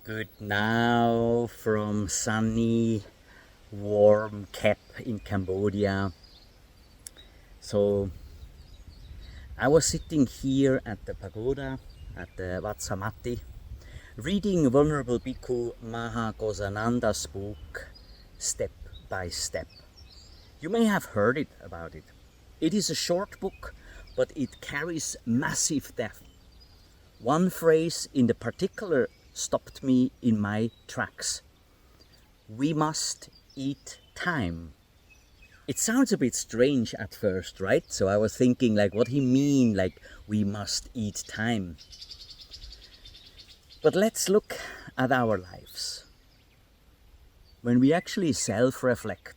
Good now from sunny, warm Kep in Cambodia. So I was sitting here at the pagoda at the Wat Samathi, reading Venerable Bhikkhu Maha Ghosananda's book, Step by Step. You may have heard about it. It is a short book, but it carries massive depth. One phrase in the particular stopped me in my tracks. We must eat time. It sounds a bit strange at first, right? So I was thinking what he mean, we must eat time. But let's look at our lives. When we actually self-reflect,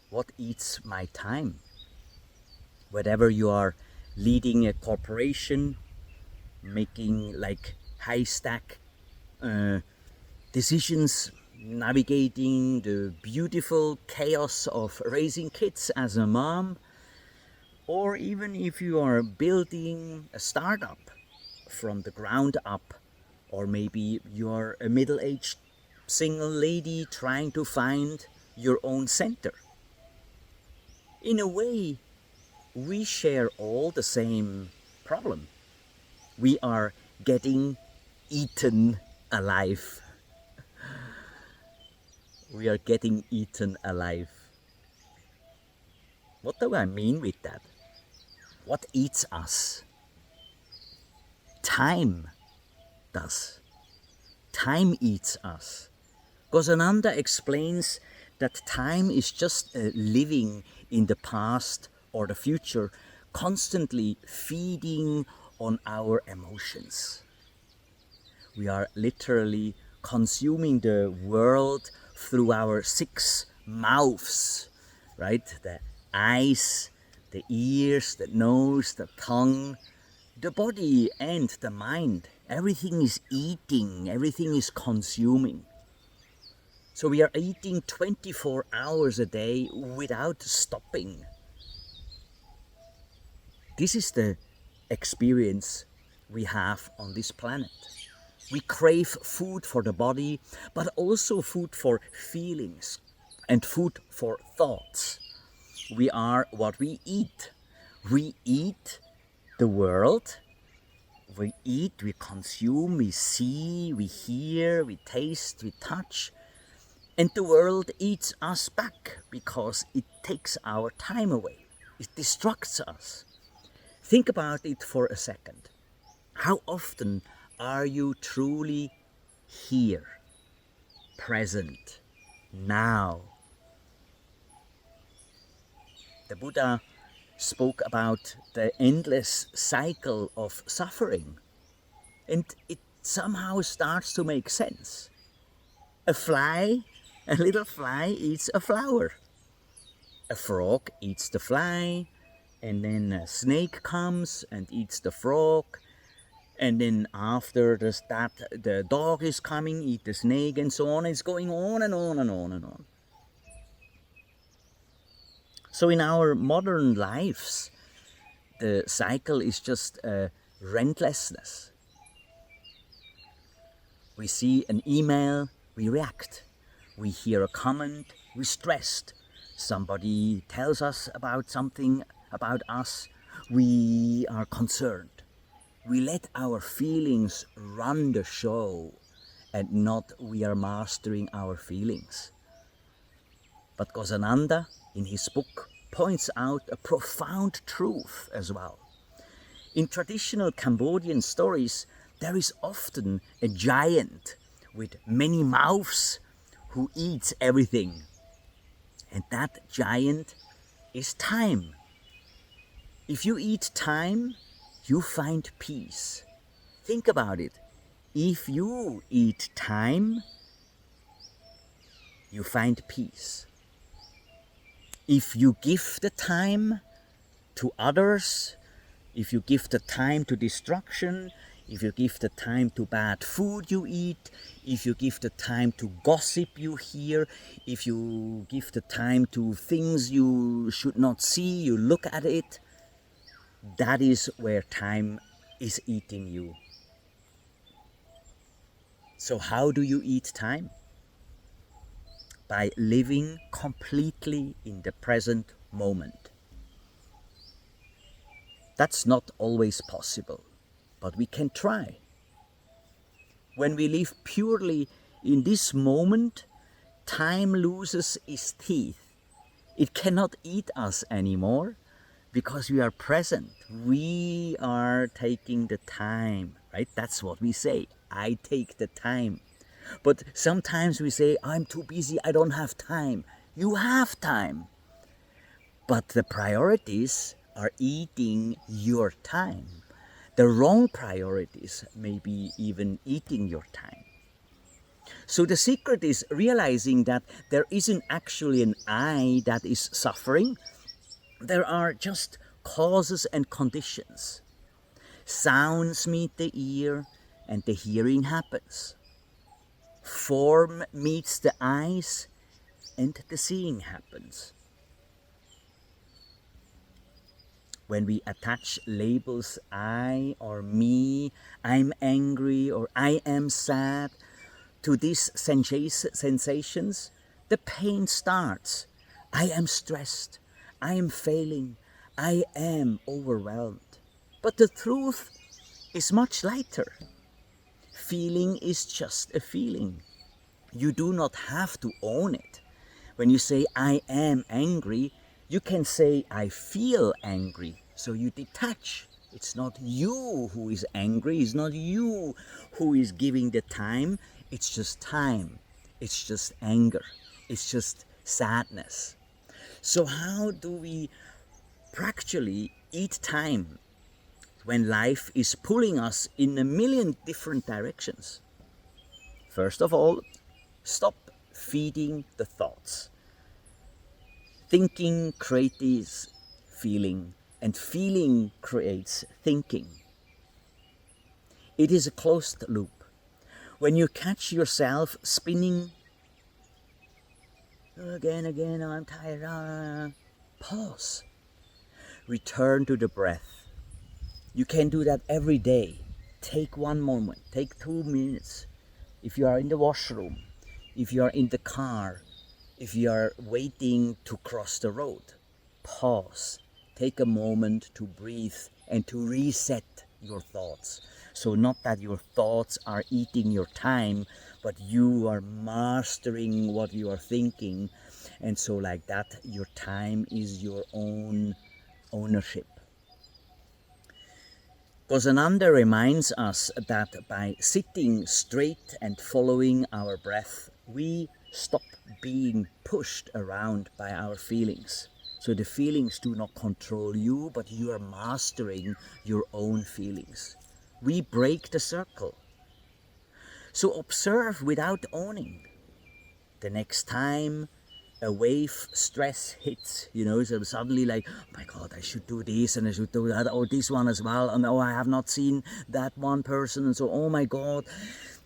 what eats my time? Whatever you are leading a corporation, making high stack decisions, navigating the beautiful chaos of raising kids as a mom, or even if you are building a startup from the ground up, or maybe you are a middle-aged single lady trying to find your own center. In a way, we share all the same problem. We are getting eaten alive. We are getting eaten alive. What do I mean with that? What eats us? Time does. Time eats us. Ghosananda explains that time is just living in the past or the future, constantly feeding on our emotions. We are literally consuming the world through our 6 mouths, right? The eyes, the ears, the nose, the tongue, the body and the mind. Everything is eating, everything is consuming. So we are eating 24 hours a day without stopping. This is the experience we have on this planet. We crave food for the body, but also food for feelings and food for thoughts. We are what we eat. We eat the world. We eat, we consume, we see, we hear, we taste, we touch. And the world eats us back because it takes our time away. It distracts us. Think about it for a second. How often are you truly here, present, now? The Buddha spoke about the endless cycle of suffering, and it somehow starts to make sense. A little fly eats a flower. A frog eats the fly, and then a snake comes and eats the frog, and then after that the dog is coming, eat the snake, and so on. It's going on and on and on and on. So in our modern lives, the cycle is just a relentlessness. We see an email, we react. We hear a comment, we're stressed. Somebody tells us about something about us, we are concerned. We let our feelings run the show, and not we are mastering our feelings. But Ghosananda, in his book, points out a profound truth as well. In traditional Cambodian stories, there is often a giant with many mouths who eats everything. And that giant is time. If you eat time, you find peace. Think about it. If you eat time, you find peace. If you give the time to others, if you give the time to destruction, if you give the time to bad food you eat, if you give the time to gossip you hear, if you give the time to things you should not see, you look at it, that is where time is eating you. So how do you eat time? By living completely in the present moment. That's not always possible, but we can try. When we live purely in this moment, time loses its teeth. It cannot eat us anymore because we are present. We are taking the time, right? That's what we say. I take the time. But sometimes we say, I'm too busy, I don't have time. You have time. But the priorities are eating your time. The wrong priorities may be even eating your time. So the secret is realizing that there isn't actually an I that is suffering. There are just causes and conditions. Sounds meet the ear and the hearing happens. Form meets the eyes and the seeing happens. When we attach labels, I or me, I'm angry or I am sad, to these sensations, the pain starts. I am stressed, I am failing, I am overwhelmed. But the truth is much lighter. Feeling is just a feeling. You do not have to own it. When you say I am angry, you can say I feel angry. So you detach. It's not you who is angry, it's not you who is giving the time, it's just time. It's just anger. It's just sadness. So how do we practically eat time when life is pulling us in a million different directions? First of all, stop feeding the thoughts. Thinking creates feeling, and feeling creates thinking. It is a closed loop. When you catch yourself spinning again, I'm tired, pause. Return to the breath. You can do that every day. Take 1 moment, take 2 minutes. If you are in the washroom, if you are in the car, if you are waiting to cross the road, pause. Take a moment to breathe and to reset your thoughts. So not that your thoughts are eating your time, but you are mastering what you are thinking. And so like that, your time is your own ownership. Ghosananda reminds us that by sitting straight and following our breath, we stop being pushed around by our feelings. So the feelings do not control you, but you are mastering your own feelings. We break the circle. So observe without owning. The next time a wave stress hits, so suddenly like, oh my God, I should do this and I should do that, oh, this one as well, and oh, I have not seen that one person, and so, oh my God.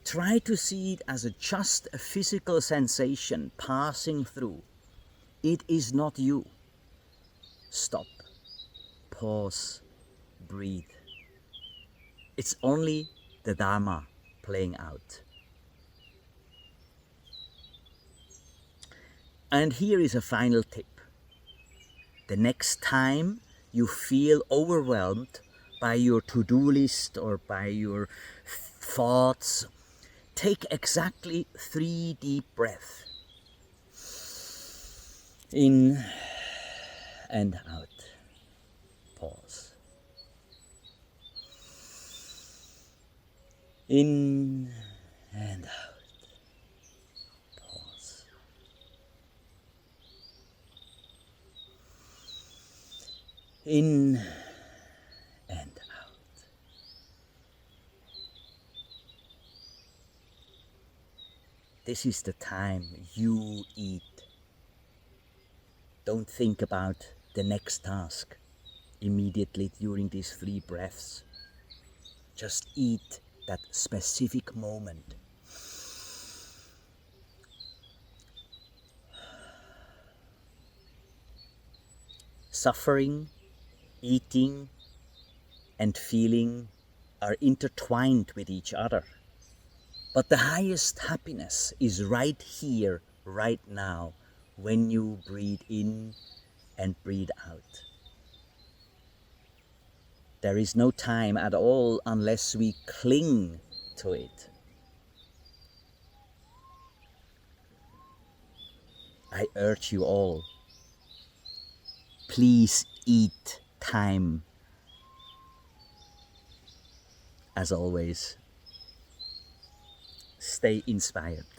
Try to see it as just a physical sensation passing through. It is not you. Stop, pause, breathe. It's only the Dharma playing out. And here is a final tip. The next time you feel overwhelmed by your to-do list or by your thoughts, take exactly 3 deep breaths. In and out. Pause. In and out. Pause. In and out. This is the time you eat. Don't think about the next task immediately during these 3 breaths. Just eat that specific moment. Suffering, eating, and feeling are intertwined with each other. But the highest happiness is right here, right now, when you breathe in and breathe out. There is no time at all unless we cling to it. I urge you all, please eat time. As always, stay inspired.